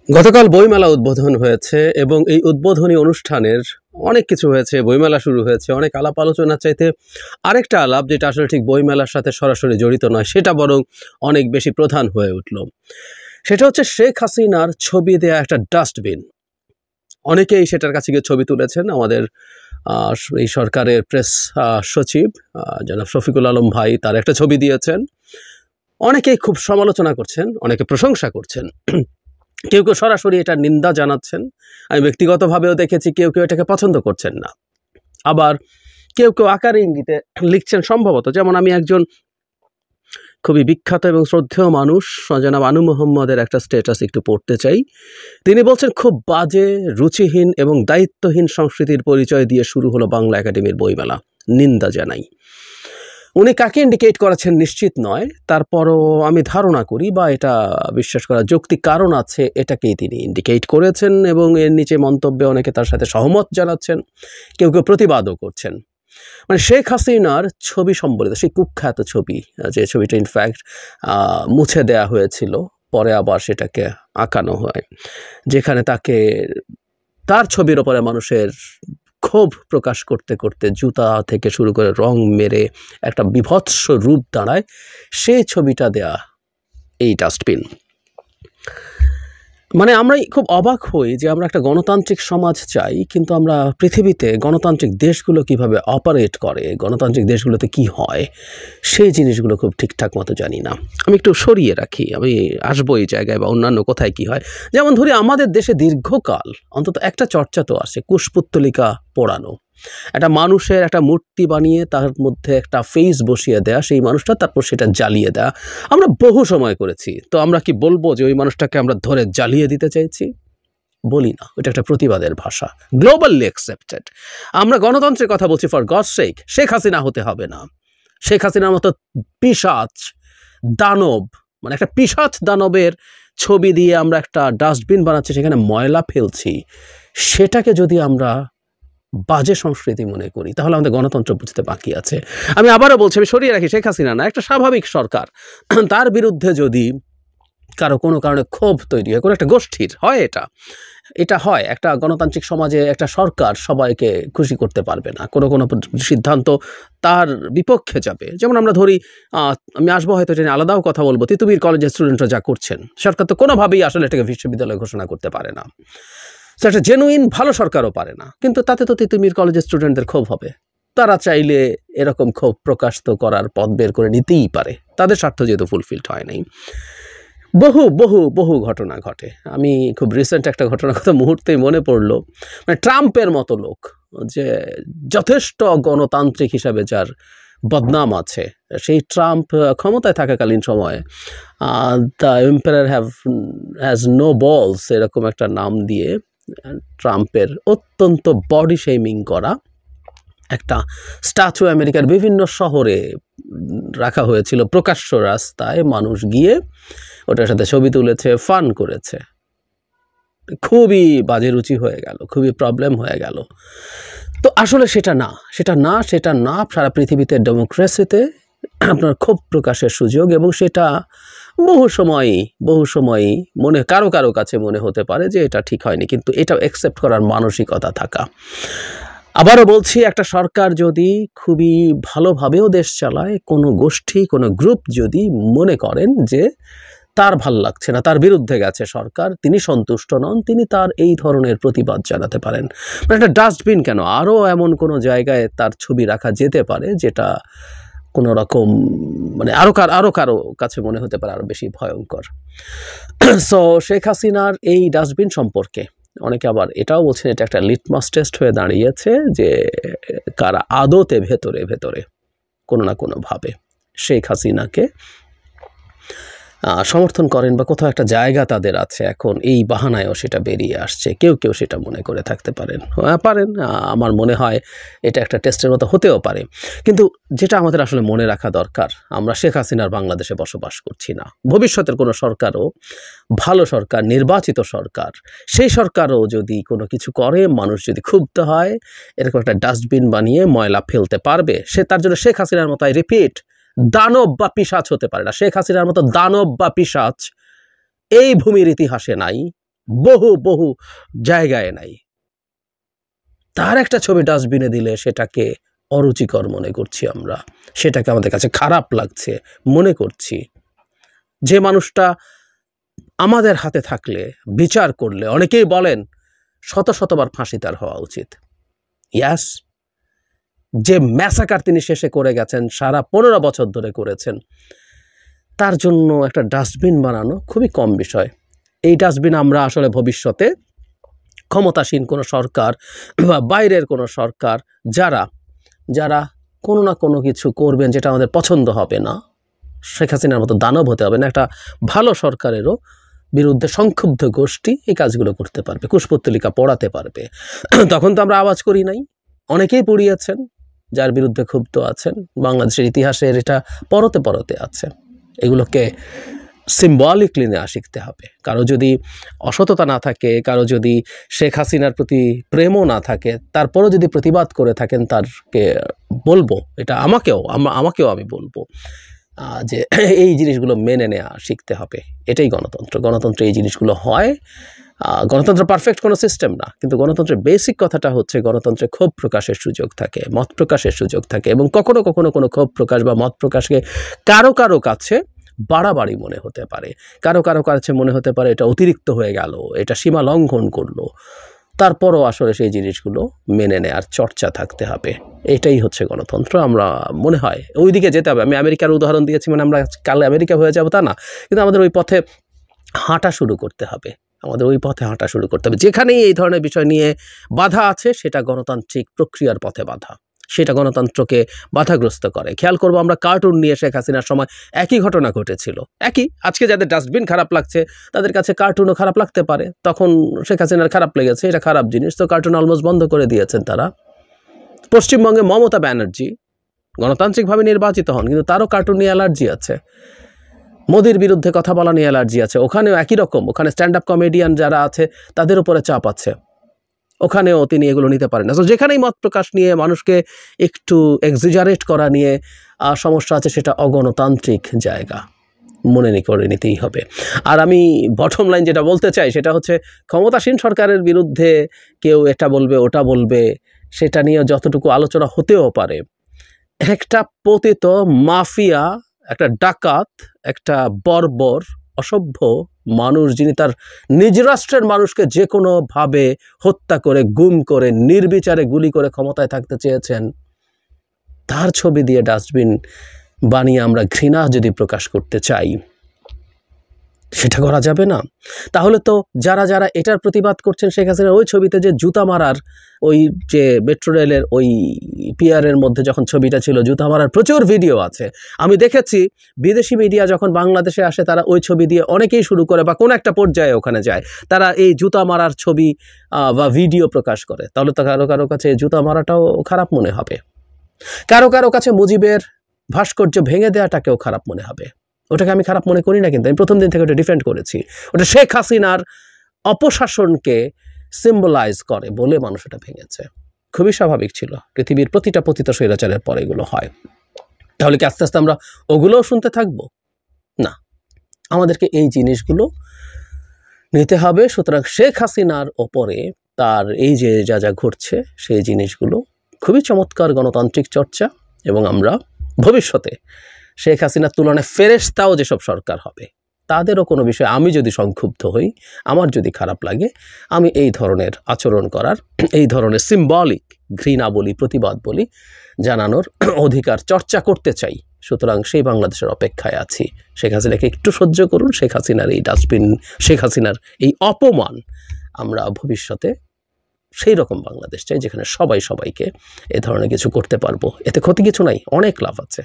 গতকাল বইমেলা উদ্বোধন হয়েছে এবং এই উদ্বোধনী অনুষ্ঠানের অনেক কিছু হয়েছে। বইমেলা শুরু হয়েছে, অনেক আলাপ আলোচনার চাইতে আরেকটা আলাপ, যেটা আসলে ঠিক বইমেলার সাথে সরাসরি জড়িত নয়, সেটা বরং অনেক বেশি প্রধান হয়ে উঠল। সেটা হচ্ছে শেখ হাসিনার ছবি দেয়া একটা ডাস্টবিন। অনেকেই সেটার কাছে গিয়ে ছবি তুলেছেন। আমাদের এই সরকারের প্রেস সচিব জনাব শফিকুল আলম ভাই তার একটা ছবি দিয়েছেন। অনেকেই খুব সমালোচনা করছেন, অনেকে প্রশংসা করছেন, কেউ কেউ সরাসরি এটা নিন্দা জানাচ্ছেন। আমি ব্যক্তিগতভাবেও দেখেছি কেউ কেউ এটাকে পছন্দ করছেন না, আবার কেউ কেউ আকারে ইঙ্গিতে লিখছেন সম্ভবত। যেমন আমি একজন খুবই বিখ্যাত এবং শ্রদ্ধেয় মানুষ জনাব আনু মোহাম্মদের একটা স্ট্যাটাস একটু পড়তে চাই। তিনি বলছেন, খুব বাজে, রুচিহীন এবং দায়িত্বহীন সংস্কৃতির পরিচয় দিয়ে শুরু হলো বাংলা একাডেমির বইমেলা, নিন্দা জানাই। উনি কাকে ইন্ডিকেট করেছেন নিশ্চিত নয়, তারপরও আমি ধারণা করি বা এটা বিশ্বাস করার যৌক্তিক কারণ আছে, এটাকেই তিনি ইন্ডিকেট করেছেন। এবং এর নিচে মন্তব্যে অনেকে তার সাথে সহমত জানাচ্ছেন, কেউ কেউ প্রতিবাদও করছেন। মানে শেখ হাসিনার ছবি সম্বলিত সেই কুখ্যাত ছবি, যে ছবিটা ইনফ্যাক্ট মুছে দেয়া হয়েছিল, পরে আবার সেটাকে আঁকানো হয়, যেখানে তাকে তার ছবির ওপরে মানুষের ক্ষোভ প্রকাশ করতে করতে জুতা থেকে শুরু করে রং মেরে একটা বিভৎস রূপ দাঁড়ায়, সেই ছবিটা দেয়া এই ডাস্টবিন। মানে আমরাই খুব অবাক হই যে আমরা একটা গণতান্ত্রিক সমাজ চাই, কিন্তু আমরা পৃথিবীতে গণতান্ত্রিক দেশগুলো কিভাবে অপারেট করে, গণতান্ত্রিক দেশগুলোতে কি হয়, সেই জিনিসগুলো খুব ঠিকঠাক মতো জানি না। আমি একটু সরিয়ে রাখি, আমি আসবো এই জায়গায় বা অন্যান্য কোথায় কি হয়। যেমন ধরি, আমাদের দেশে দীর্ঘকাল অন্তত একটা চর্চা তো আসে, কুশপুত্তলিকা পোড়ানো। একটা মানুষের একটা মূর্তি বানিয়ে তার মধ্যে একটা ফেস বসিয়ে দেয়া, সেই মানুষটা, তারপর সেটা জ্বালিয়ে দেয়া আমরা বহু সময় করেছি। তো আমরা কি বলবো যে ওই মানুষটাকে আমরা ধরে জ্বালিয়ে দিতে চাইছি? বলি না, ওইটা একটা প্রতিবাদের ভাষা, গ্লোবালি অ্যাকসেপ্টেড। আমরা গণতন্ত্রের কথা বলছি, ফর গডস সেক। শেখ হাসিনা হতে হবে না। শেখ হাসিনার মতো পিশাচ দানব, মানে একটা পিশাচ দানবের ছবি দিয়ে আমরা একটা ডাস্টবিন বানাচ্ছি, সেখানে ময়লা ফেলছি, সেটাকে যদি আমরা বাজে সংস্কৃতি মনে করি, তাহলে আমাদের গণতন্ত্র বুঝতে বাকি আছে। আমি আবারও বলছি, আমি সরিয়ে রাখি শেখ হাসিনা না, একটা স্বাভাবিক সরকার, তার বিরুদ্ধে যদি কারো কোনো কারণে ক্ষোভ তৈরি হয়, কোনো একটা গোষ্ঠীর হয়, এটা হয়। একটা গণতান্ত্রিক সমাজে একটা সরকার সবাইকে খুশি করতে পারবে না, কোনো কোনো সিদ্ধান্ত তার বিপক্ষে যাবে। যেমন আমরা ধরি, আমি আসবো হয়তো এটা নিয়ে আলাদাও কথা বলবো, তিতুমির কলেজের স্টুডেন্টরা যা করছেন, সরকার তো কোনোভাবেই আসলে এটাকে বিশ্ববিদ্যালয় ঘোষণা করতে পারে না। একটা জেনুইন ভালো সরকারও পারে না, কিন্তু তাতে তো তিতুমির কলেজের স্টুডেন্টদের ক্ষোভ হবে। তারা চাইলে এরকম ক্ষোভ প্রকাশ তো করার পথ বের করে নিতেই পারে, তাদের স্বার্থ যেহেতু ফুলফিলড হয় নাই। বহু বহু বহু ঘটনা ঘটে। আমি খুব রিসেন্ট একটা ঘটনার কথা মুহূর্তেই মনে পড়লো। মানে ট্রাম্পের মতো লোক, যে যথেষ্ট গণতান্ত্রিক হিসাবে যার বদনাম আছে, সেই ট্রাম্প ক্ষমতায় থাকাকালীন সময়ে দ্য এম্পায়ার হ্যাজ নো বলস এরকম একটা নাম দিয়ে ট্রাম্পের অত্যন্ত বডি শেমিং করা একটা স্ট্যাচু আমেরিকার বিভিন্ন শহরে রাখা হয়েছিল, প্রকাশ্য রাস্তায় মানুষ গিয়ে ওটার সাথে ছবি তুলেছে, ফান করেছে। খুবই বাজে রুচি হয়ে গেল, খুবই প্রবলেম হয়ে গেল। তো আসলে সেটা না সারা পৃথিবীতে ডেমোক্রেসিতে আপনার ক্ষোভ প্রকাশের সুযোগ, এবং সেটা বহু সময়ই মনে কারো কাছে মনে হতে পারে যে এটা ঠিক হয়নি, কিন্তু এটাও অ্যাকসেপ্ট করার মানসিকতা থাকা। আবারও বলছি, একটা সরকার যদি খুবই ভালোভাবেও দেশ চালায়, কোনো গোষ্ঠী, কোনো গ্রুপ যদি মনে করেন যে তার ভাল লাগছে না, তার বিরুদ্ধে গেছে সরকার, তিনি সন্তুষ্ট নন, তিনি তার এই ধরনের প্রতিবাদ জানাতে পারেন। মানে একটা ডাস্টবিন কেন, আরও এমন কোনো জায়গায় তার ছবি রাখা যেতে পারে যেটা কোনো রকম মানে আরও কারো কাছে মনে হতে পারে আরও বেশি ভয়ঙ্কর। সো শেখ হাসিনার এই ডাস্টবিন সম্পর্কে অনেকে আবার এটাও বলছেন, এটা একটা লিটমাস টেস্ট হয়ে দাঁড়িয়েছে যে কারা আদতে ভেতরে কোনো না কোনোভাবে শেখ হাসিনাকে সমর্থন করেন, বা কোথাও একটা জায়গা তাদের আছে। এখন এই বাহানায়ও সেটা বেরিয়ে আসছে, কেউ সেটা মনে করে থাকতে পারেন। আমার মনে হয় এটা একটা টেস্টের মতো হতেও পারে। কিন্তু যেটা আমাদের আসলে মনে রাখা দরকার, আমরা শেখ হাসিনার বাংলাদেশে বসবাস করছি না। ভবিষ্যতের কোনো সরকারও, ভালো সরকার, নির্বাচিত সরকার, সেই সরকারও যদি কোনো কিছু করে, মানুষ যদি ক্ষুব্ধ হয়, এরকম একটা ডাস্টবিন বানিয়ে ময়লা ফেলতে পারবে। তার জন্য শেখ হাসিনার মতো, রিপিট, দানব বা পিশাচ হতে পারে না। শেখ হাসিনার মতো দানব বা পিশাচ এই ভূমির ইতিহাসে নাই, বহু বহু জায়গায় নাই। তার একটা ছবি ডাস্টবিনে দিলে সেটাকে অরুচিকর মনে করছি আমরা, সেটাকে আমাদের কাছে খারাপ লাগছে মনে করছি। যে মানুষটা আমাদের হাতে থাকলে, বিচার করলে অনেকেই বলেন শত শতবার ফাঁসি তার হওয়া উচিত। ইয়াস, যে ম্যাসাকার তিনি শেষে করে গেছেন, সারা 15 বছর ধরে করেছেন, তার জন্য একটা ডাস্টবিন বানানো খুবই কম বিষয়। এই ডাস্টবিন আমরা আসলে ভবিষ্যতে ক্ষমতাসীন কোনো সরকার বা বাইরের কোনো সরকার যারা যারা কোনো না কোনো কিছু করবেন যেটা আমাদের পছন্দ হবে না, শেখ হাসিনার মতো দানব হতে হবে না, একটা ভালো সরকারেরও বিরুদ্ধে সংক্ষুব্ধ গোষ্ঠী এই কাজগুলো করতে পারবে, কুশপুত্তলিকা পড়াতে পারবে। তখন তো আমরা আওয়াজ করি নাই, অনেকেই পড়িয়েছেন যার বিরুদ্ধে ক্ষুব্ধ আছেন। বাংলাদেশের ইতিহাসের এটা পরতে পরতে আছে। এগুলোকে সিম্বলিকলি নেওয়া শিখতে হবে। কারো যদি অসততা না থাকে, কারো যদি শেখ হাসিনার প্রতি প্রেমও না থাকে, তারপরও যদি প্রতিবাদ করে থাকেন, তারকে বলবো, এটা আমাকেও আমি বলবো যে এই জিনিসগুলো মেনে নেওয়া শিখতে হবে। এটাই গণতন্ত্র। গণতন্ত্রে এই জিনিসগুলো হয়। গণতন্ত্র পারফেক্ট কোনো সিস্টেম না, কিন্তু গণতন্ত্রের বেসিক কথাটা হচ্ছে গণতন্ত্রে ক্ষোভ প্রকাশের সুযোগ থাকে, মত প্রকাশের সুযোগ থাকে, এবং কখনো কখনো কোনো ক্ষোভ প্রকাশ বা মত প্রকাশকে কারো কারো কাছে বাড়াবাড়ি মনে হতে পারে, কারো কারো কাছে মনে হতে পারে এটা অতিরিক্ত হয়ে গেল, এটা সীমা লঙ্ঘন করলো। তারপরও আসলে সেই জিনিসগুলো মেনে নেয়ার চর্চা থাকতে হবে। এটাই হচ্ছে গণতন্ত্র। আমরা মনে হয় ওই দিকে যেতে হবে। আমি আমেরিকার উদাহরণ দিয়েছি, মানে আমরা কাল আমেরিকা হয়ে যাবো তা না, কিন্তু আমাদের ওই পথে হাঁটা শুরু করতে হবে। আমাদের ওই পথে হাঁটা শুরু করতে হবে। যেখানেই এই ধরনের বিষয় নিয়ে বাধা আছে, সেটা গণতান্ত্রিক প্রক্রিয়ার পথে বাধা, সেটা গণতন্ত্রকে বাধাগ্রস্ত করে। খেয়াল করবো আমরা কার্টুন নিয়ে শেখ হাসিনার সময় একই ঘটনা ঘটেছিল। একই, আজকে যাদের ডাস্টবিন খারাপ লাগছে তাদের কাছে কার্টুনও খারাপ লাগতে পারে। তখন শেখ হাসিনার খারাপ লেগেছে, এটা খারাপ জিনিস, তো কার্টুন অলমোস্ট বন্ধ করে দিয়েছেন তারা। পশ্চিমবঙ্গে মমতা ব্যানার্জি গণতান্ত্রিকভাবে নির্বাচিত হন, কিন্তু তারও কার্টুন নিয়ে অ্যালার্জি আছে, মোদির বিরুদ্ধে কথা বলা নিয়ে অ্যালার্জি আছে। ওখানেও একই রকম, ওখানে স্ট্যান্ড আপ কমেডিয়ান যারা আছে তাদের উপরে চাপ আছে, ওখানেও তিনি এগুলো নিতে পারেন না। তো যেখানেই মত প্রকাশ নিয়ে মানুষকে একটু এক্সিজারেট করা নিয়ে সমস্যা আছে, সেটা অগণতান্ত্রিক জায়গা, মনে করে নিতেই হবে। আর আমি বটম লাইন যেটা বলতে চাই সেটা হচ্ছে, ক্ষমতাসীন সরকারের বিরুদ্ধে কেউ এটা বলবে ওটা বলবে, সেটা নিয়ে যতটুকু আলোচনা হতেও পারে, একটা পতিত মাফিয়া, একটা ডাকাত, একটা বর্বর অসভ্য মানুষ, যিনি তার নিজ রাষ্ট্রের মানুষকে যে কোনোভাবে হত্যা করে, গুম করে, নির্বিচারে গুলি করে ক্ষমতায় থাকতে চেয়েছেন, তার ছবি দিয়ে ডাস্টবিন বানিয়ে আমরা ঘৃণা যদি প্রকাশ করতে চাই, সেটা করা যাবে না। তাহলে তো যারা যারা এটার প্রতিবাদ করছেন, শেখ হাসিনার ওই ছবিতে যে জুতা মারার, ওই যে মেট্রো রেলের ওই পিয়ারের মধ্যে যখন ছবিটা ছিল, জুতা মারার প্রচুর ভিডিও আছে। আমি দেখেছি বিদেশি মিডিয়া যখন বাংলাদেশে আসে, তারা ওই ছবি দিয়ে অনেকেই শুরু করে বা কোনো একটা পর্যায়ে ওখানে যায়, তারা এই জুতা মারার ছবি বা ভিডিও প্রকাশ করে। তাহলে তো কারো কারো কাছে জুতা মারাটাও খারাপ মনে হবে, কারো কারো কাছে মুজিবের ভাস্কর্য ভেঙে দেওয়াটাকেও খারাপ মনে হবে। ওটাকে আমি খারাপ মনে করি না, কিন্তু আমি প্রথম দিন থেকে ওটা ডিফেন্ড করেছি। ওটা শেখ হাসিনার অপশাসনকে সিম্বলাইজ করে বলে মানুষ এটা ভেঙেছে। খুবই স্বাভাবিক ছিল, পৃথিবীর প্রতিটা পতিত স্বৈরাচারের পরে এগুলো হয়। তাহলে কি আস্তে আস্তে আমরা ওগুলোও শুনতে থাকবো? না, আমাদেরকে এই জিনিসগুলো নিতে হবে। সুতরাং শেখ হাসিনার ওপরে তার এই যে যা যা ঘটছে, সেই জিনিসগুলো খুবই চমৎকার গণতান্ত্রিক চর্চা, এবং আমরা ভবিষ্যতে শেখ হাসিনার তুলনায় ফেরেশতাও যেসব সরকার হবে, তাদেরও কোনো বিষয়ে আমি যদি সংক্ষুব্ধ হই, আমার যদি খারাপ লাগে, আমি এই ধরনের আচরণ করার, এই ধরনের সিম্বলিক ঘৃণা বলি, প্রতিবাদ বলি, জানানোর অধিকার চর্চা করতে চাই। সুতরাং সেই বাংলাদেশের অপেক্ষায় আছি। শেখ হাসিনাকে একটু সহ্য করুন। শেখ হাসিনার এই ডাস্টবিন, শেখ হাসিনার এই অপমান, আমরা ভবিষ্যতে সেই রকম বাংলাদেশ চাই যেখানে সবাই সবাইকে এ ধরনের কিছু করতে পারবো। এতে ক্ষতি কিছু নাই, অনেক লাভ আছে।